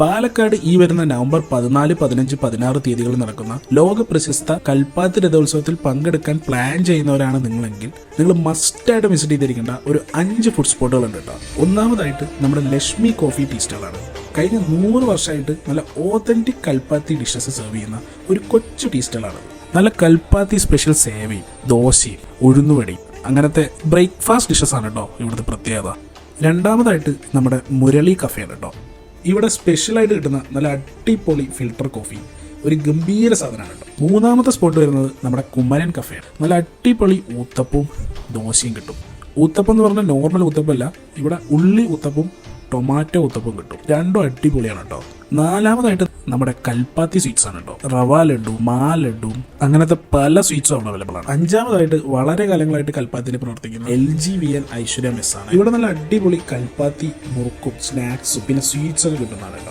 പാലക്കാട് ഈ വരുന്ന നവംബർ 14, 15, 16 തീയതികളിൽ നടക്കുന്ന ലോക പ്രശസ്ത കൽപ്പാത്തി രഥോത്സവത്തിൽ പങ്കെടുക്കാൻ പ്ലാൻ ചെയ്യുന്നവരാണ് നിങ്ങളെങ്കിൽ നിങ്ങൾ മസ്റ്റായിട്ട് വിസിറ്റ് ചെയ്തിരിക്കേണ്ട ഒരു 5 ഫുഡ് സ്പോട്ടുകൾ ഉണ്ട് കേട്ടോ. ഒന്നാമതായിട്ട് നമ്മുടെ ലക്ഷ്മി കോഫി ടീ സ്റ്റാളാണ്. കഴിഞ്ഞ 100 വർഷമായിട്ട് നല്ല ഓതന്റിക് കൽപ്പാത്തി ഡിഷസ് സെർവ് ചെയ്യുന്ന ഒരു കൊച്ചു ടീ സ്റ്റാളാണ്. നല്ല കൽപ്പാത്തി സ്പെഷ്യൽ സേവയും ദോശയും ഉഴുന്നുവടിയും അങ്ങനത്തെ ബ്രേക്ക്ഫാസ്റ്റ് ഡിഷസ് ആണ് കേട്ടോ ഇവിടുത്തെ പ്രത്യേകത. രണ്ടാമതായിട്ട് നമ്മുടെ മുരളി കഫേയാണ് കേട്ടോ. ഇവിടെ സ്പെഷ്യലായിട്ട് കിട്ടുന്ന നല്ല അടിപൊളി ഫിൽട്ടർ കോഫി ഒരു ഗംഭീര സാധനമാണ് കേട്ടോ. മൂന്നാമത്തെ സ്പോട്ട് വരുന്നത് നമ്മുടെ കുമരൻ കഫേയാണ്. നല്ല അടിപൊളി ഊത്തപ്പവും ദോശയും കിട്ടും. ഊത്തപ്പം എന്ന് പറഞ്ഞാൽ നോർമൽ ഊത്തപ്പമല്ല, ഇവിടെ ഉള്ളി ഊത്തപ്പവും ടൊമാറ്റോ ഊത്തപ്പവും കിട്ടും. രണ്ടും അടിപൊളിയാണ് കേട്ടോ. നാലാമതായിട്ട് നമ്മുടെ കൽപ്പാത്തി സ്വീറ്റ്സ് ആണ് കേട്ടോ. റവ ലഡു, മാ ലഡു അങ്ങനത്തെ പല സ്വീറ്റ്സും അവിടെ അവൈലബിൾ ആണ്. അഞ്ചാമതായിട്ട് വളരെ കാലങ്ങളായിട്ട് കൽപ്പാത്തിയിൽ പ്രവർത്തിക്കുന്ന LGVN ഐശ്വര്യ മെസ് ആണ്. ഇവിടെ നല്ല അടിപൊളി കൽപ്പാത്തി മുറുക്കും സ്നാക്സും പിന്നെ സ്വീറ്റ്സ് ഒക്കെ കിട്ടുന്നതാണ് കേട്ടോ.